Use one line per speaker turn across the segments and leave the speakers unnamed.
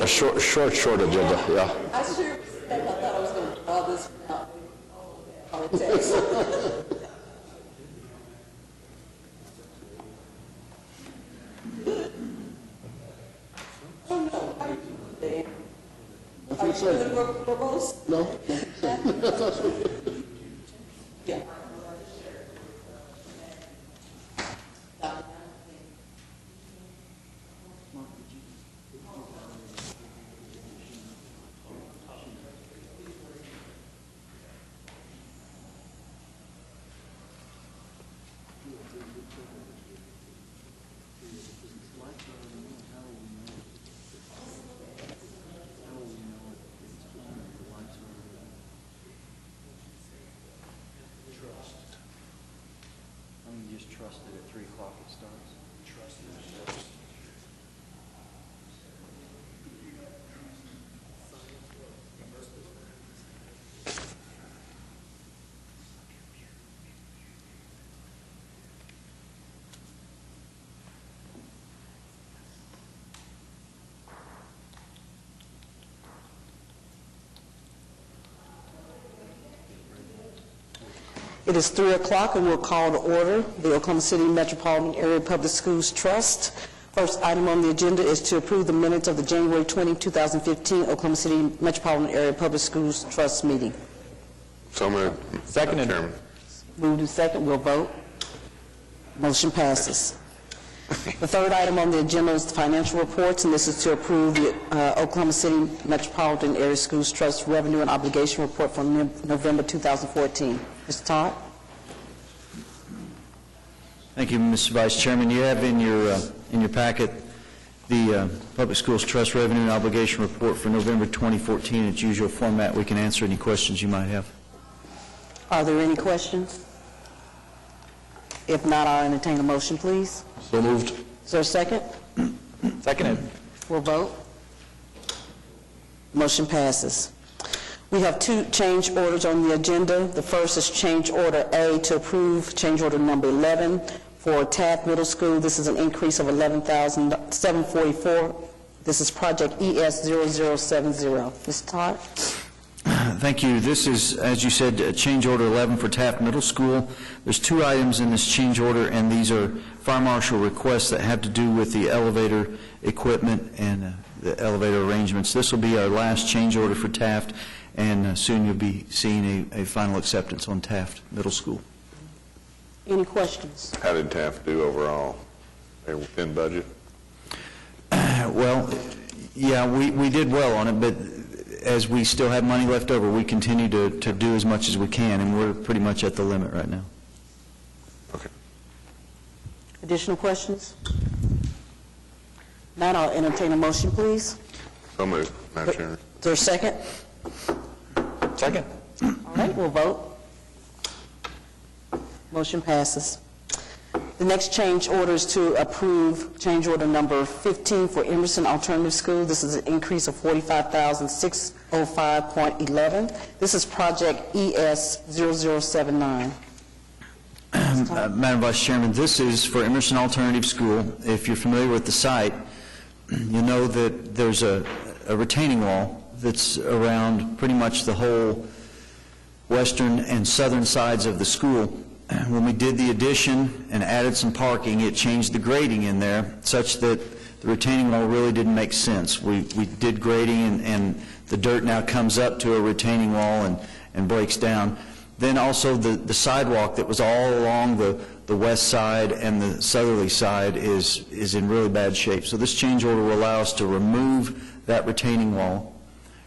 a short agenda, yeah.
I sure I thought I was going to draw this out. Politics. Oh, no. Are you going to propose?
No.
Yeah.
Just trust that at 3 o'clock it starts. Trust it.
It is 3 o'clock and we'll call to order the Oklahoma City Metropolitan Area Public Schools Trust. First item on the agenda is to approve the minutes of the January 20, 2015 Oklahoma City Metropolitan Area Public Schools Trust meeting.
So moved.
Seconded.
Chairman.
Moved and second, we'll vote. Motion passes. The third item on the agenda is the financial reports, and this is to approve the Oklahoma City Metropolitan Area Schools Trust Revenue and Obligation Report for November 2014. Mr. Todd?
Thank you, Mr. Vice Chairman. You have in your packet the Public Schools Trust Revenue and Obligation Report for November 2014. In its usual format, we can answer any questions you might have.
Are there any questions? If not, I'll entertain a motion, please.
So moved.
Is there a second?
Seconded.
We'll vote. Motion passes. We have 2 change orders on the agenda. The first is change order A to approve change order number 11 for Taft Middle School. This is an increase of $11,744. This is project ES0070. Mr. Todd?
Thank you. This is, as you said, change order 11 for Taft Middle School. There's 2 items in this change order, and these are fire marshal requests that have to do with the elevator equipment and the elevator arrangements. This will be our last change order for Taft, and soon you'll be seeing a final acceptance on Taft Middle School.
Any questions?
How did Taft do overall? They were within budget?
Well, yeah, we did well on it, but as we still have money left over, we continue to do as much as we can, and we're pretty much at the limit right now.
Okay.
Additional questions? Not, I'll entertain a motion, please.
So moved, Madam Chairman.
Is there a second?
Second.
All right, we'll vote. Motion passes. The next change order is to approve change order number 15 for Emerson Alternative School. This is an increase of $45,605.11. This is project ES0079.
Madam Vice Chairman, this is for Emerson Alternative School. If you're familiar with the site, you know that there's a retaining wall that's around pretty much the whole western and southern sides of the school. When we did the addition and added some parking, it changed the grading in there such that the retaining wall really didn't make sense. We did grading, and the dirt now comes up to a retaining wall and breaks down. Then also the sidewalk that was all along the west side and the southerly side is in really bad shape. So this change order will allow us to remove that retaining wall,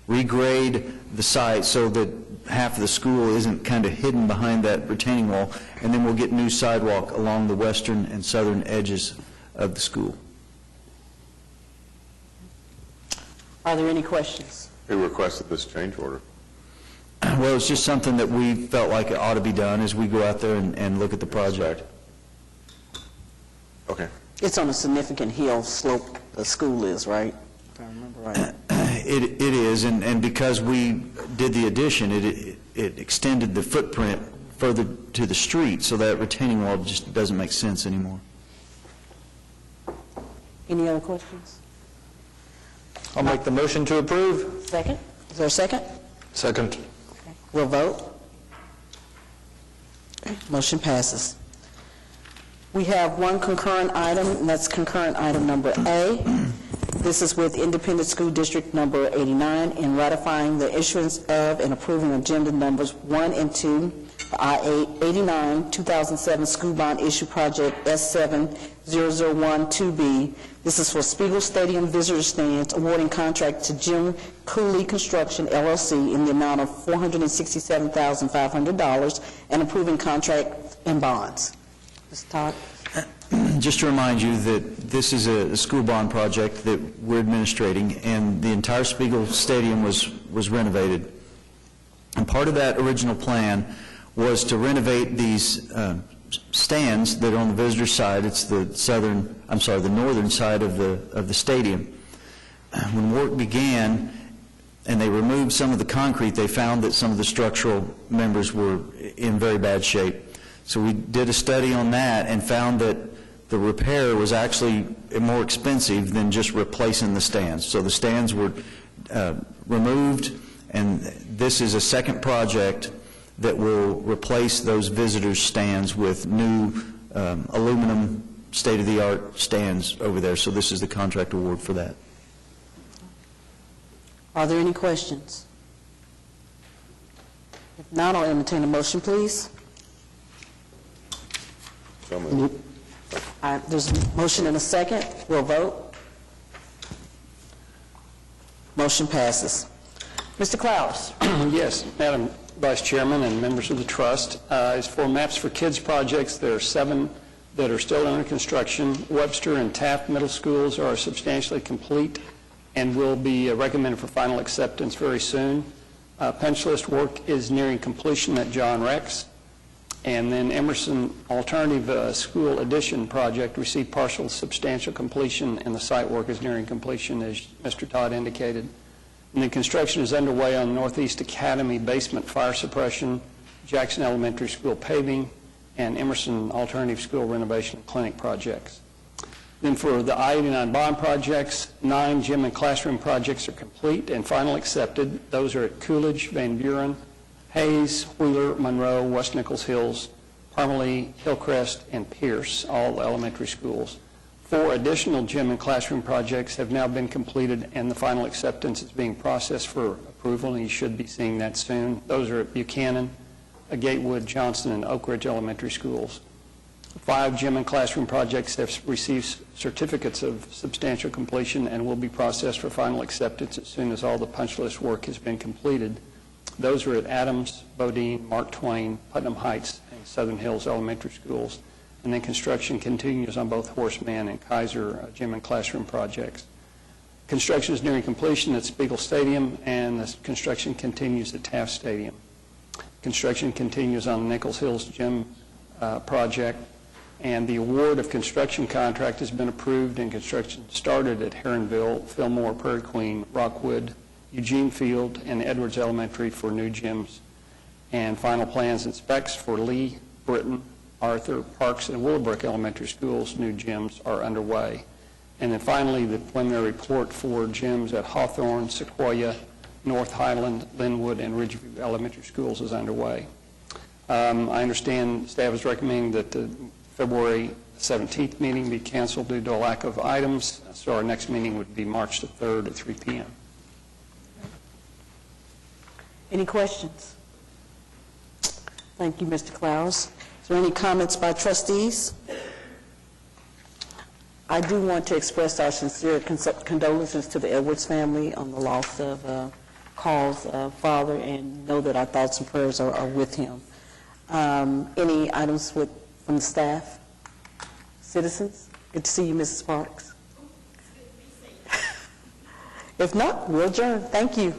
regrade the site so that half of the school isn't kind of hidden behind that retaining wall, and then we'll get new sidewalk along the western and southern edges of the school.
Are there any questions?
Who requested this change order?
Well, it's just something that we felt like it ought to be done as we go out there and look at the project.
Okay.
It's on a significant hill slope, the school is, right? If I remember right.
It is, and because we did the addition, it extended the footprint further to the street, so that retaining wall just doesn't make sense anymore.
Any other questions?
I'll make the motion to approve.
Second? Is there a second?
Second.
We'll vote. Okay, motion passes. We have one concurrent item, and that's concurrent item number A. This is with Independent School District number 89 in ratifying the issuance of and approving agenda numbers 1 and 2, the I-89 2007 School Bond Issue Project S70012B. This is for Spiegel Stadium Visitor Stands, awarding contract to Jim Cooley Construction, LLC, in the amount of $467,500, and approving contract and bonds. Mr. Todd?
Just to remind you that this is a school bond project that we're administrating, and the entire Spiegel Stadium was renovated. And part of that original plan was to renovate these stands that are on the visitor side. It's the northern side of the stadium. When work began and they removed some of the concrete, they found that some of the structural members were in very bad shape. So we did a study on that and found that the repair was actually more expensive than just replacing the stands. So the stands were removed, and this is a second project that will replace those visitors' stands with new aluminum state-of-the-art stands over there. So this is the contract award for that.
Are there any questions? If not, I'll entertain a motion, please.
So moved.
There's a motion and a second. We'll vote. Motion passes. Mr. Clowes?
Yes, Madam Vice Chairman and members of the Trust. As for Maps for Kids projects, there are 7 that are still under construction. Webster and Taft Middle Schools are substantially complete and will be recommended for final acceptance very soon. Punch list work is nearing completion at John Rex. And then Emerson Alternative School Addition project received partial substantial completion, and the site work is nearing completion, as Mr. Todd indicated. And then construction is underway on Northeast Academy basement fire suppression, Jackson Elementary School paving, and Emerson Alternative School renovation clinic projects. Then for the I-89 bond projects, 9 gym and classroom projects are complete and final accepted. Those are at Coolidge, Van Buren, Hayes, Wheeler, Monroe, West Nichols Hills, Parmalee, Hillcrest, and Pierce, all elementary schools. 4 additional gym and classroom projects have now been completed, and the final acceptance is being processed for approval, and you should be seeing that soon. Those are at Buchanan, Gatewood, Johnson, and Oak Ridge elementary schools. 5 gym and classroom projects have received certificates of substantial completion and will be processed for final acceptance as soon as all the punch list work has been completed. Those are at Adams, Bodine, Mark Twain, Putnam Heights, and Southern Hills elementary schools. And then construction continues on both Horseman and Kaiser gym and classroom projects. Construction is nearing completion at Spiegel Stadium, and the construction continues at Taft Stadium. Construction continues on the Nichols Hills gym project, and the award of construction contract has been approved, and construction started at Heronville, Fillmore, Prairie Queen, Rockwood, Eugene Field, and Edwards Elementary for new gyms. And final plans and specs for Lee, Britton, Arthur, Parks, and Willowbrook Elementary Schools' new gyms are underway. And then finally, the preliminary report for gyms at Hawthorne, Sequoia, North Highland, Linwood, and Ridgeview Elementary Schools is underway. I understand staff is recommending that the February 17th meeting be canceled due to a lack of items, so our next meeting would be March the 3rd at 3 p.m.
Any questions? Thank you, Mr. Clowes. Is there any comments by trustees? I do want to express our sincere condolences to the Edwards family on the loss of Carl's father, and know that our thoughts and prayers are with him. Any items from the staff? Citizens? Good to see you, Mrs. Parks. If not, we'll adjourn. Thank you.